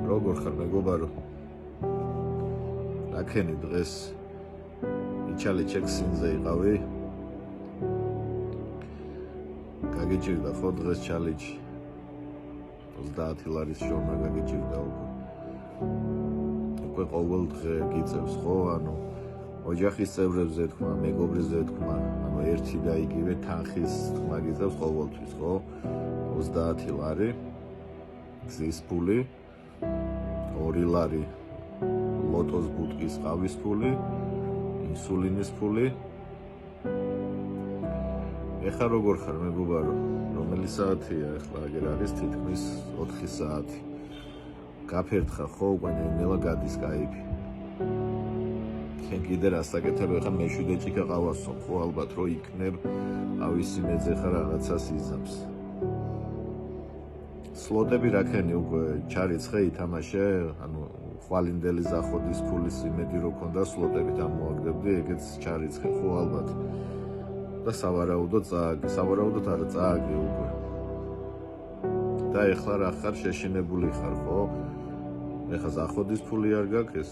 როგორ ხარ მეგობარო? რაკენი დღეს იჩალი ჩექსინზე იყავი? გაგიჭირდა ხო დღეს ჩალიჩი? 30 ლარის შორმა გაგიჭირდა უკვე ყოველ დღე გიწევს ხო? ანუ ოჯახის წევრებზე თქმა, მეგობრებზე თქმა, ანუ ერთი და იგივე თანხის თქმა გიწევს ყოველთვის ხო? 30 ლარი გზის ფული, 2 ლარი ლოტოს ბუტკის ყავის ფული, ინსულინის ფული. ეხლა როგორ ხარ მეგობარო? რომელი საათია ეხლა? აგერ არის თითქმის 4 საათი. გაფერთხა ხო უკვე ნელა გადის кайფი. შენ კიდე რასაკეთებ? ეხლა მე-7 ჭიქა ყავასო ხო ალბათ რო იქნებ ავისი მეძე ხარ რაღაცას იზამს. სლოტები რაკენი უკვე ჩარიცხე ითამაშე? ანუ ხვალინდელი ზახოდის ფულის იმედი რო ქონდა სლოტებით ამოაგდებდი, ეგეც ჩარიცხე ხო ალბათ. და სავარაუდოდ წააგე, სავარაუდოდ არა წააგე უკვე. და ეხლა რა ხარ შეშინებული ხარ ხო? ეხლა ზახოდის ფული არ გაქვს, ეს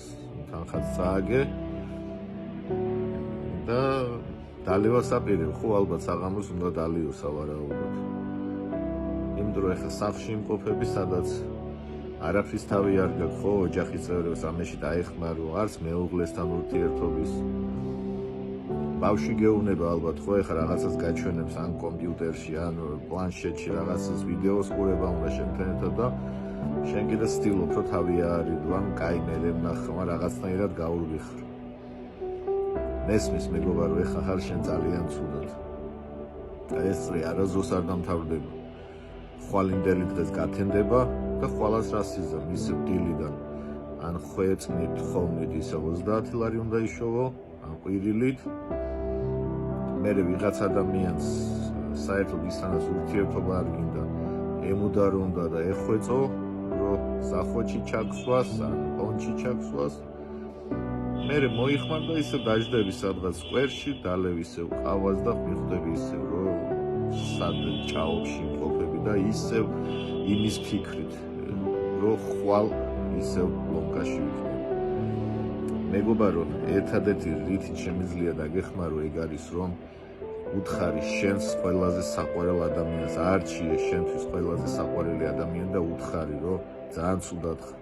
თანხაც წააგე. და დალევასაპირებ ხო ალბათ საღამოს უნდა დალიო სავარაუდოდ. იმიტომ რომ ეხლა სახლში იმყოფები სადაც არაფრის თავი არ გაქვს ხო? ოჯახის წევრებს ამაში დაეხმარო, არც მეუღლესთან ურთიერთობის. ბავშვი გეუბნება ალბათ ხო ეხლა რაღაცას გაჩვენებს ან კომპიუტერში ან პლანშეტში რაღაცას ვიდეოს ყურება უნდა შენთან ერთად და შენ კიდე ცდილობ რომ თავი აარიდო ან კაი მე ვნახვა რაღაცნაირად გაურვიხარ. მესმის მეგობარო ეხლა ხარ შენ ძალიან ცუდად. ეს წრი არასდროს არ დამთავრდება. ხვალინდელი დღეს გათენდება და ხვალას რას იზამ ისევ დილიდან ან ხვეწნით თხოვნით ისევ 30 ლარი უნდა იშოვო ან ყვირილით. მე ვიღაც ადამიანს საერთოდ ისანაც ურთიერთობა არ გინდა ემუდარ უნდა და ეხვეწო რომ ზახოჩი ჩაქსვას ან პონჩი ჩაქსვას. მე მოიხმარ და ისევ დაждები სადღაც სკვერში დალევ ისევ ყავას და მიხვდები ისევ რომ სად ჭაობში მყოფები და ისევ იმის ფიქრით რომ ხვალ ისევ ლონკაში ვიქნები. მეგობარო ერთადერთი რითი შემიძლია დაგეხმარო ეგ არის რომ უთხარი შენს ყველაზე საყვარელ ადამიანს არჩიე შენთვის ყველაზე საყვარელი ადამიანი და უთხარი რომ ძალიან ცუდად ხარ.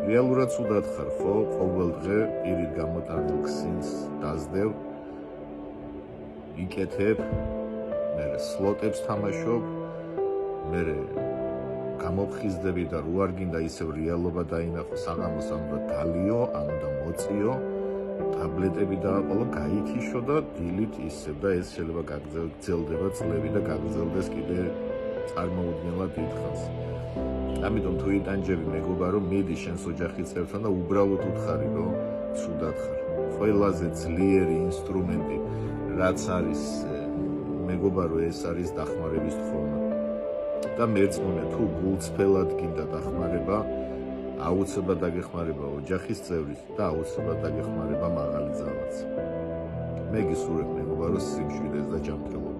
რეალურად ცუდად ხარ ხო? ყოველ დღე პირით გამოტანილ ქსინს დაზდევ, იკეთებ, მე სლოტებს თამაშობ, მე გამოფხიზდები და რო არ გინდა ისევ რეალობა დაინახო საღამოს ამ და დალიო, ამ და მოწიო, ტაბლეტები დააყოლო, გაითიშო და დილით ისევ და ეს შეიძლება გაგრძელდება წლები და გაგრძელდეს კიდე წარმოუდგენლად დიდხანს. ამიტომ თუ იტანჯები მეგობარო, მიდი შენს ოჯახის წევრთან და უბრალოდ უთხარი რომ ცუდად ხარ. ყველაზე ძლიერი ინსტრუმენტი რაც არის მეგობარო ეს არის დახმარების თხოვნა. და მერწმუნე თუ გულწრფელად გინდა დახმარება, აუცილებლად დაგეხმარება ოჯახის წევრის და აუცილებლად დაგეხმარება მაღალი ძალაც. მე გისურვებ მეგობარო სიმშვიდეს და ჯანმრთელობას.